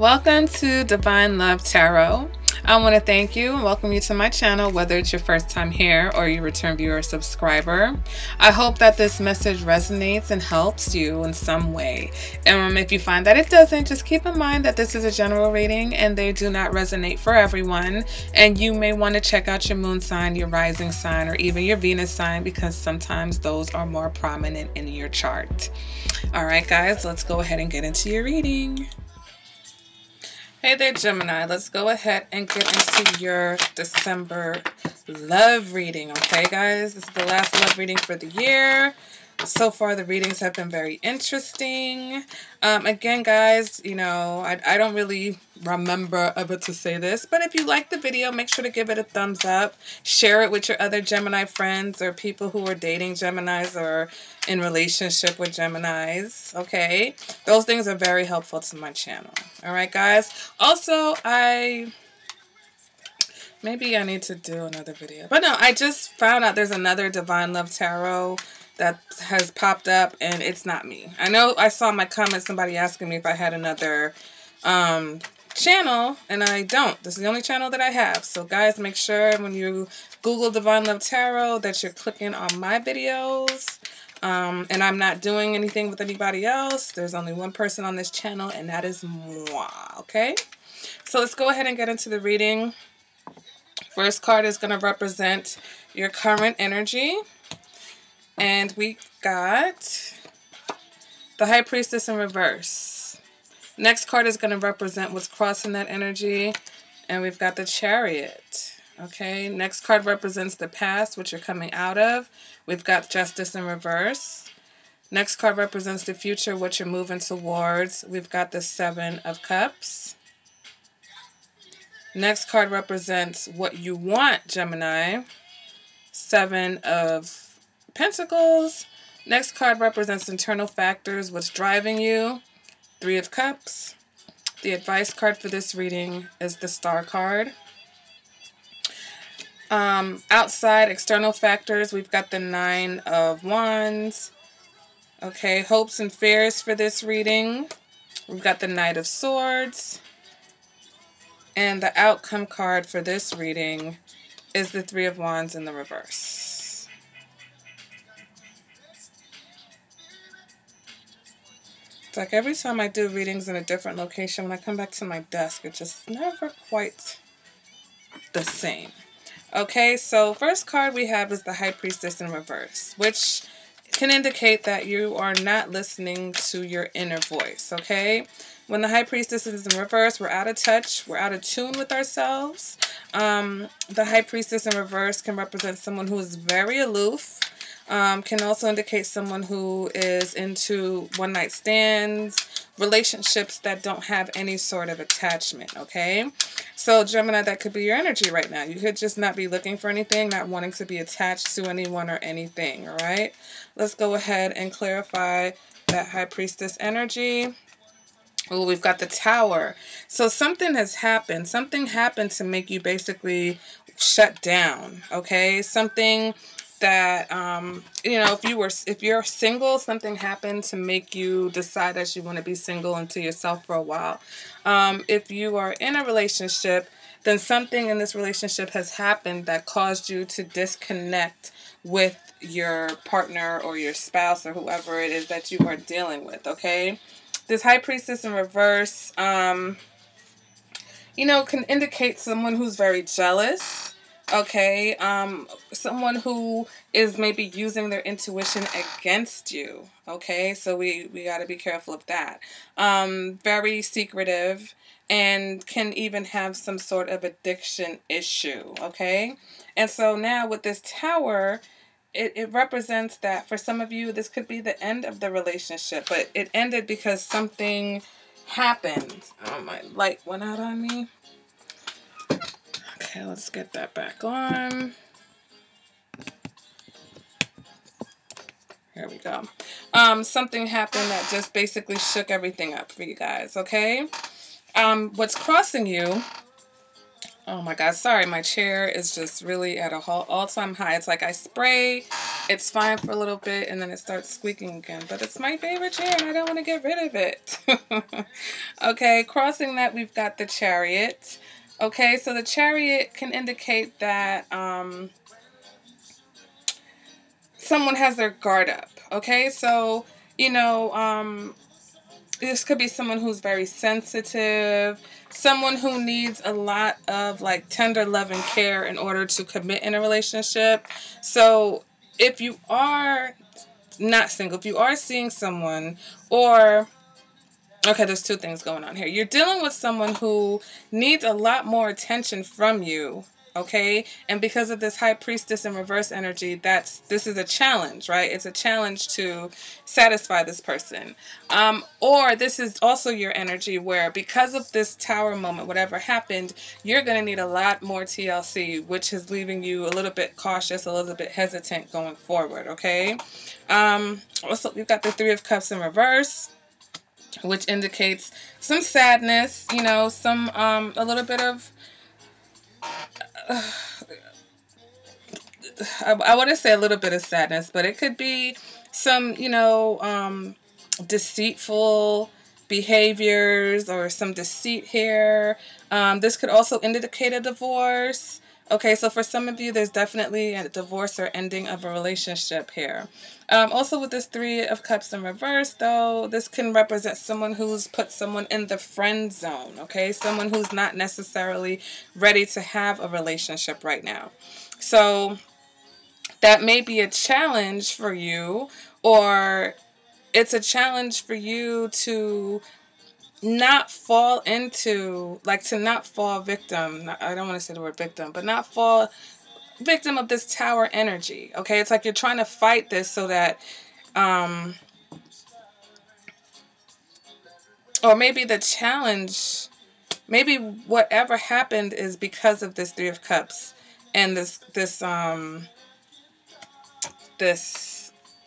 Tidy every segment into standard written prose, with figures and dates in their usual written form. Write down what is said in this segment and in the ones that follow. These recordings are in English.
Welcome to Divine Love Tarot. I want to thank you and welcome you to my channel, whether it's your first time here or you return viewer or subscriber. I hope that this message resonates and helps you in some way. And if you find that it doesn't, just keep in mind that this is a general reading and they do not resonate for everyone. And you may want to check out your moon sign, your rising sign, or even your Venus sign, because sometimes those are more prominent in your chart. All right, guys, let's go ahead and get into your reading. Hey there, Gemini. Let's go ahead and get into your December love reading. Okay, guys, this is the last love reading for the year. So far, the readings have been very interesting. Again, guys, you know, I don't really remember ever to say this, but if you like the video, make sure to give it a thumbs up. Share it with your other Gemini friends or people who are dating Geminis or in relationship with Geminis. Okay, those things are very helpful to my channel. All right, guys. Also, maybe I need to do another video, but no, I just found out there's another Divine Love Tarot that has popped up, and it's not me. I know I saw in my comments somebody asking me if I had another channel, and I don't. This is the only channel that I have. So guys, make sure when you Google Divine Love Tarot that you're clicking on my videos. And I'm not doing anything with anybody else. There's only one person on this channel, and that is moi. Okay, so let's go ahead and get into the reading. First card is going to represent your current energy. And we got the High Priestess in reverse. Next card is going to represent what's crossing that energy. And we've got the Chariot. Okay, next card represents the past, which you're coming out of. We've got Justice in reverse. Next card represents the future, what you're moving towards. We've got the Seven of Cups. Next card represents what you want, Gemini. Seven of Pentacles. Next card represents internal factors, what's driving you. Three of Cups. The advice card for this reading is the Star card. Outside external factors, we've got the Nine of Wands. Okay, hopes and fears for this reading. We've got the Knight of Swords. And the outcome card for this reading is the Three of Wands in the reverse. It's like every time I do readings in a different location, when I come back to my desk, it's just never quite the same. Okay, so first card we have is the High Priestess in reverse, which can indicate that you are not listening to your inner voice, okay? When the High Priestess is in reverse, we're out of touch, we're out of tune with ourselves. The High Priestess in reverse can represent someone who is very aloof. Can also indicate someone who is into one-night stands, relationships that don't have any sort of attachment, okay? So, Gemini, that could be your energy right now. You could just not be looking for anything, not wanting to be attached to anyone or anything, all right? Let's go ahead and clarify that High Priestess energy. Oh, we've got the Tower. So something has happened. Something happened to make you basically shut down, okay? Something that, you know, if you're single, something happened to make you decide that you want to be single and to yourself for a while. If you are in a relationship, then something in this relationship has happened that caused you to disconnect with your partner or your spouse or whoever it is that you are dealing with, okay? This High Priestess in reverse, you know, can indicate someone who's very jealous. Okay, someone who is maybe using their intuition against you. Okay, so we got to be careful of that. Very secretive and can even have some sort of addiction issue. Okay, and so now with this Tower, it represents that for some of you, this could be the end of the relationship, but it ended because something happened. Oh, my light went out on me. Okay, let's get that back on. Here we go. Something happened that just basically shook everything up for you guys, okay? What's crossing you Oh my God, sorry, my chair is just really at a all-time high. It's like I spray, it's fine for a little bit, and then it starts squeaking again. But it's my favorite chair, and I don't want to get rid of it. Okay, crossing that, we've got the Chariot. Okay, so the Chariot can indicate that someone has their guard up. Okay, so, you know, this could be someone who's very sensitive, someone who needs a lot of like tender love and care in order to commit in a relationship. So if you are not single, if you are seeing someone, or okay, there's two things going on here. You're dealing with someone who needs a lot more attention from you, okay? And because of this High Priestess in reverse energy, this is a challenge, right? It's a challenge to satisfy this person. Or this is also your energy where because of this Tower moment, whatever happened, you're going to need a lot more TLC, which is leaving you a little bit cautious, a little bit hesitant going forward, okay? Also, we've got the Three of Cups in reverse, which indicates some sadness, you know, some, a little bit of, I want to say a little bit of sadness, but it could be some, you know, deceitful behaviors or some deceit here. This could also indicate a divorce. Okay, so for some of you, there's definitely a divorce or ending of a relationship here. Also with this Three of Cups in reverse, though, this can represent someone who's put someone in the friend zone, okay? Someone who's not necessarily ready to have a relationship right now. So that may be a challenge for you, or it's a challenge for you to not fall into, like, to not fall victim. I don't want to say the word victim, but not fall victim of this Tower energy. Okay, it's like you're trying to fight this so that, or maybe the challenge, maybe whatever happened is because of this Three of Cups and this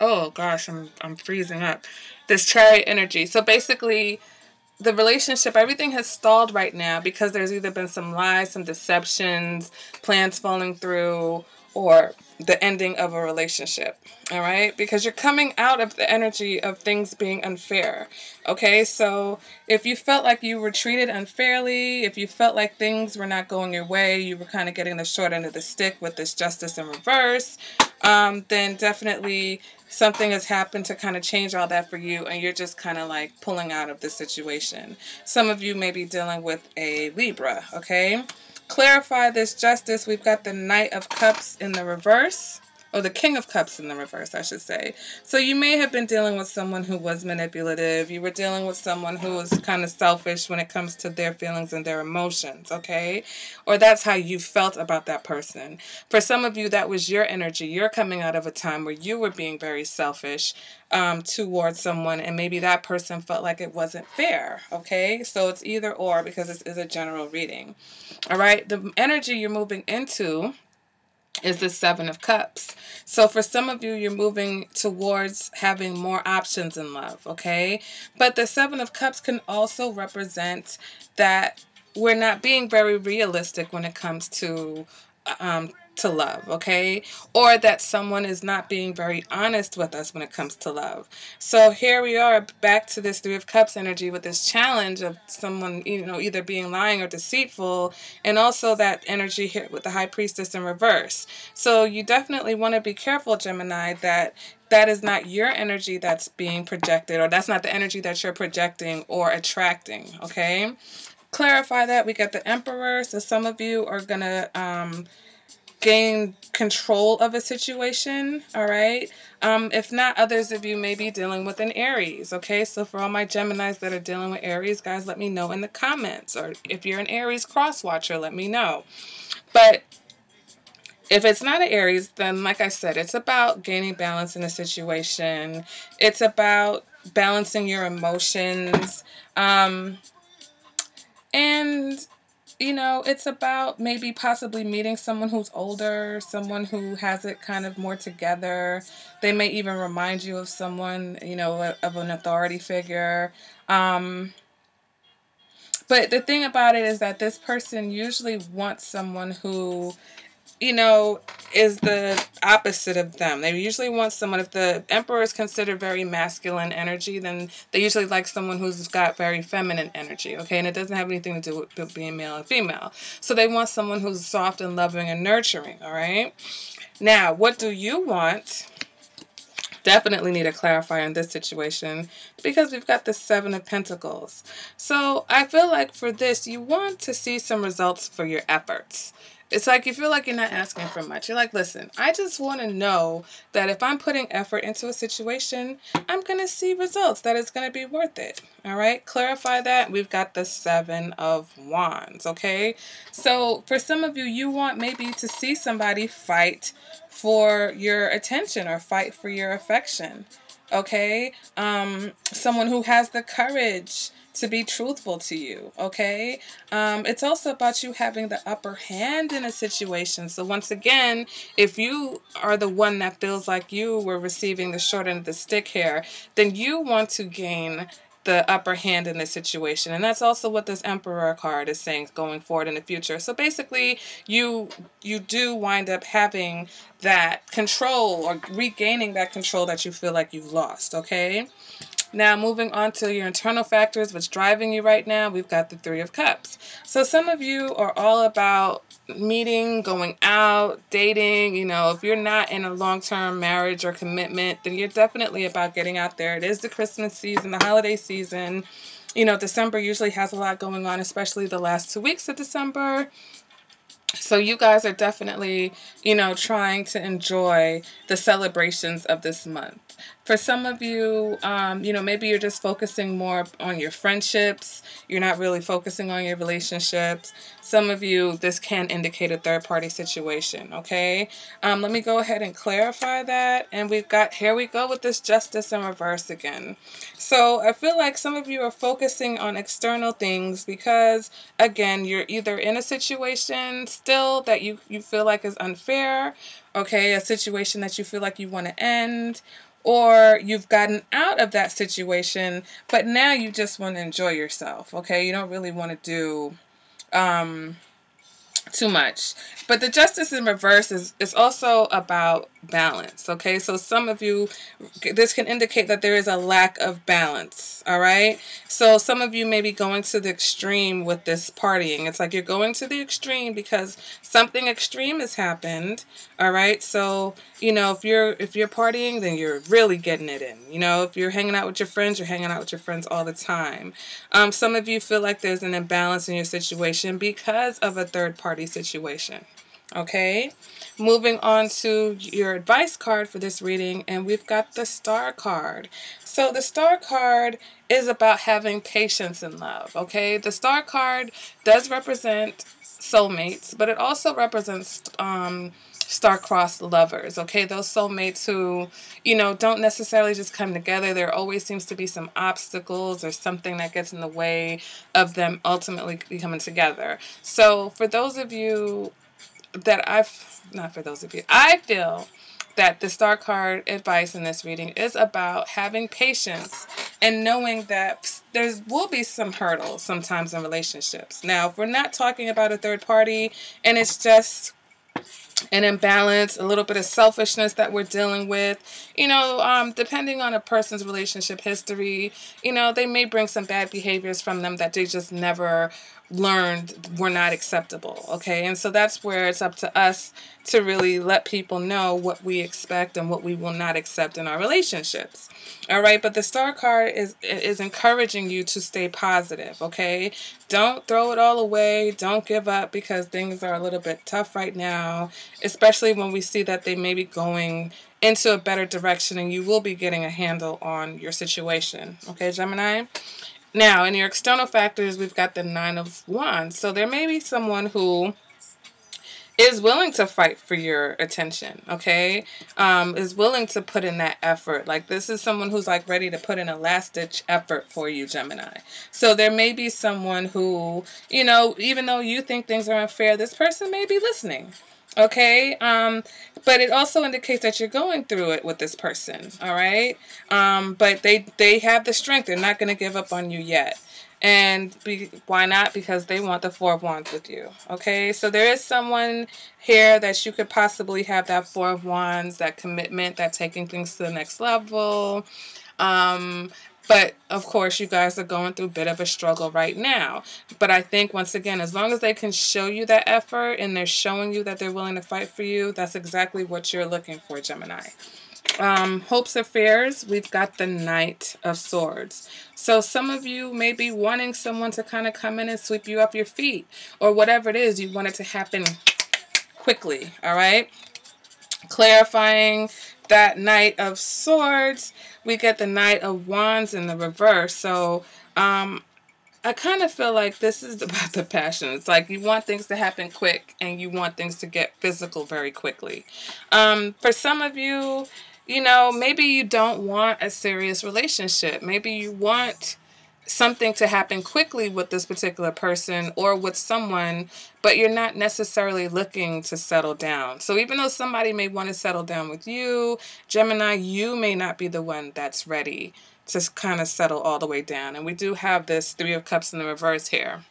oh gosh, I'm freezing up. This Chariot energy. So basically, the relationship, everything has stalled right now because there's either been some lies, some deceptions, plans falling through, or the ending of a relationship. All right? Because you're coming out of the energy of things being unfair. Okay? So if you felt like you were treated unfairly, if you felt like things were not going your way, you were kind of getting the short end of the stick with this Justice in reverse, then definitely something has happened to kind of change all that for you, and you're just kind of like pulling out of the situation. Some of you may be dealing with a Libra, okay? Clarify this Justice. We've got the Knight of Cups in the reverse, or the King of Cups in the reverse, I should say. So you may have been dealing with someone who was manipulative. You were dealing with someone who was kind of selfish when it comes to their feelings and their emotions, okay? Or that's how you felt about that person. For some of you, that was your energy. You're coming out of a time where you were being very selfish towards someone, and maybe that person felt like it wasn't fair, okay? So it's either or, because this is a general reading. All right? The energy you're moving into is the Seven of Cups. So for some of you, you're moving towards having more options in love, okay? But the Seven of Cups can also represent that we're not being very realistic when it comes to love, okay? Or that someone is not being very honest with us when it comes to love. So here we are back to this Three of Cups energy with this challenge of someone, you know, either being lying or deceitful, and also that energy here with the High Priestess in reverse. So you definitely want to be careful, Gemini, that that is not your energy that's being projected, or that's not the energy that you're projecting or attracting, okay? Clarify that. We got the Emperor. So some of you are going to gain control of a situation, all right? If not, others of you may be dealing with an Aries, okay? So for all my Geminis that are dealing with Aries, guys, let me know in the comments. Or if you're an Aries cross-watcher, let me know. But if it's not an Aries, then like I said, it's about gaining balance in a situation. It's about balancing your emotions. And you know, it's about maybe possibly meeting someone who's older, someone who has it kind of more together. They may even remind you of someone, you know, of an authority figure. But the thing about it is that this person usually wants someone who, you know, is the opposite of them. They usually want someone, if the Emperor is considered very masculine energy, then they usually like someone who's got very feminine energy, okay? And it doesn't have anything to do with being male and female. So they want someone who's soft and loving and nurturing, all right? Now, what do you want? Definitely need to clarify in this situation because we've got the Seven of Pentacles. So I feel like for this, you want to see some results for your efforts. It's like you feel like you're not asking for much. You're like, listen, I just want to know that if I'm putting effort into a situation, I'm going to see results, that it's going to be worth it. All right, clarify that. We've got the Seven of Wands, okay? So for some of you, you want maybe to see somebody fight for your attention or fight for your affection, okay? Someone who has the courage to be truthful to you, okay? It's also about you having the upper hand in a situation. So once again, if you are the one that feels like you were receiving the short end of the stick here, then you want to gain the upper hand in this situation. And that's also what this Emperor card is saying going forward in the future. So basically, you do wind up having that control or regaining that control that you feel like you've lost, okay? Now, moving on to your internal factors, what's driving you right now, we've got the Three of Cups. So some of you are all about meeting, going out, dating. You know, if you're not in a long-term marriage or commitment, then you're definitely about getting out there. It is the Christmas season, the holiday season. You know, December usually has a lot going on, especially the last 2 weeks of December. So you guys are definitely, you know, trying to enjoy the celebrations of this month. For some of you, you know, maybe you're just focusing more on your friendships. You're not really focusing on your relationships. Some of you, this can indicate a third-party situation, okay? Let me go ahead and clarify that. And we've got, here we go with this Justice in reverse again. So I feel like some of you are focusing on external things because, again, you're either in a situation still that you feel like is unfair, okay, a situation that you feel like you want to end, or you've gotten out of that situation, but now you just want to enjoy yourself, okay? You don't really want to do too much. But the Justice in reverse is also about balance, okay? So some of you, this can indicate that there is a lack of balance, all right? So some of you may be going to the extreme with this partying. It's like you're going to the extreme because something extreme has happened, all right? So, you know, if you're partying, then you're really getting it in. You know, if you're hanging out with your friends, you're hanging out with your friends all the time. Some of you feel like there's an imbalance in your situation because of a third-party situation. Okay, moving on to your advice card for this reading, and we've got the Star card. So the Star card is about having patience in love, okay? The Star card does represent soulmates, but it also represents star-crossed lovers, okay? Those soulmates who, you know, don't necessarily just come together. There always seems to be some obstacles or something that gets in the way of them ultimately coming together. So for those of you that I feel that the Star card advice in this reading is about having patience and knowing that there will be some hurdles sometimes in relationships. Now, if we're not talking about a third party and it's just an imbalance, a little bit of selfishness that we're dealing with, you know, depending on a person's relationship history, you know, they may bring some bad behaviors from them that they just never learned were not acceptable, okay? And so that's where it's up to us to really let people know what we expect and what we will not accept in our relationships. All right, but the Star card is encouraging you to stay positive, okay? Don't throw it all away. Don't give up because things are a little bit tough right now, especially when we see that they may be going into a better direction and you will be getting a handle on your situation, okay, Gemini? Now, in your external factors, we've got the Nine of Wands. So there may be someone who is willing to fight for your attention, okay? Is willing to put in that effort. Like, this is someone who's, like, ready to put in a last-ditch effort for you, Gemini. So there may be someone who, you know, even though you think things are unfair, this person may be listening, okay? But it also indicates that you're going through it with this person, all right? But they have the strength. They're not going to give up on you yet. And why not? Because they want the Four of Wands with you. Okay, so there is someone here that you could possibly have that Four of Wands, that commitment, that taking things to the next level. But of course, you guys are going through a bit of a struggle right now. But I think, once again, as long as they can show you that effort and they're showing you that they're willing to fight for you, that's exactly what you're looking for, Gemini. Hopes or fears, we've got the Knight of Swords. So some of you may be wanting someone to kind of come in and sweep you off your feet, or whatever it is, you want it to happen quickly, all right? Clarifying that Knight of Swords, we get the Knight of Wands in the reverse. So I kind of feel like this is about the passion. It's like you want things to happen quick and you want things to get physical very quickly. For some of you, you know, maybe you don't want a serious relationship. Maybe you want something to happen quickly with this particular person or with someone, but you're not necessarily looking to settle down. So even though somebody may want to settle down with you, Gemini, you may not be the one that's ready to kind of settle all the way down. And we do have this Three of Cups in the reverse here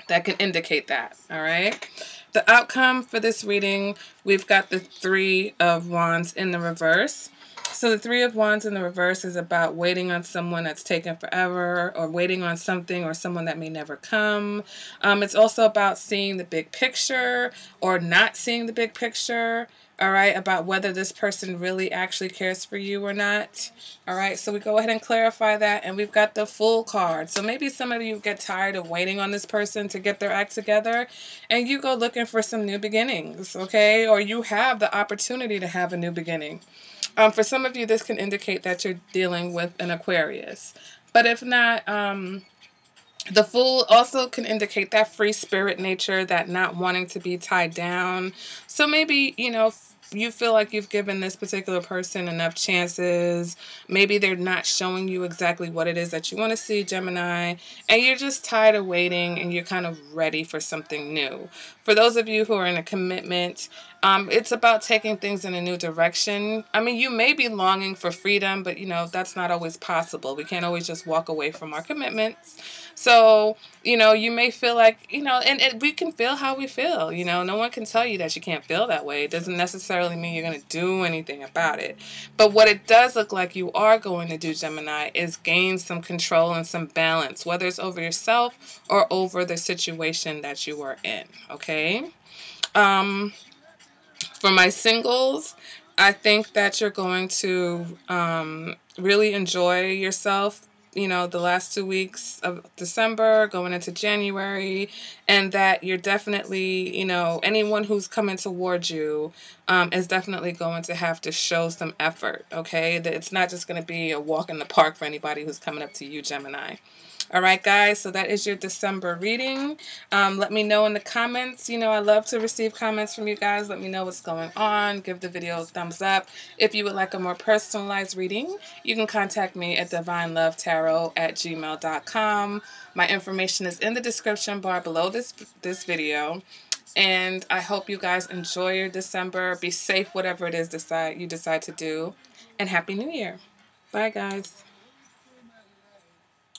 that can indicate that, all right? The outcome for this reading, we've got the Three of Wands in the reverse. So the Three of Wands in the reverse is about waiting on someone that's taken forever, or waiting on something or someone that may never come. It's also about seeing the big picture or not seeing the big picture, all right, about whether this person really actually cares for you or not. All right, so we go ahead and clarify that, and we've got the Fool card. So maybe some of you get tired of waiting on this person to get their act together, and you go looking for some new beginnings, okay? Or you have the opportunity to have a new beginning. For some of you, this can indicate that you're dealing with an Aquarius. But if not, the Fool also can indicate that free spirit nature, that not wanting to be tied down. So maybe, you know, you feel like you've given this particular person enough chances. Maybe they're not showing you exactly what it is that you want to see, Gemini, and you're just tired of waiting and you're kind of ready for something new. For those of you who are in a commitment, it's about taking things in a new direction. I mean, you may be longing for freedom, but, you know, that's not always possible. We can't always just walk away from our commitments. So, you know, you may feel like, you know, and we can feel how we feel. You know, no one can tell you that you can't feel that way. It doesn't necessarily mean you're going to do anything about it. But what it does look like you are going to do, Gemini, is gain some control and some balance, whether it's over yourself or over the situation that you are in, okay? For my singles, I think that you're going to really enjoy yourself, you know, the last 2 weeks of December going into January, and that you're definitely, you know, anyone who's coming towards you is definitely going to have to show some effort, okay? That it's not just going to be a walk in the park for anybody who's coming up to you, Gemini. All right, guys, so that is your December reading. Let me know in the comments. You know, I love to receive comments from you guys. Let me know what's going on. Give the video a thumbs up. If you would like a more personalized reading, you can contact me at divinelovetarot@gmail.com. My information is in the description bar below this video. And I hope you guys enjoy your December. Be safe, whatever it is you decide to do. And Happy New Year. Bye, guys.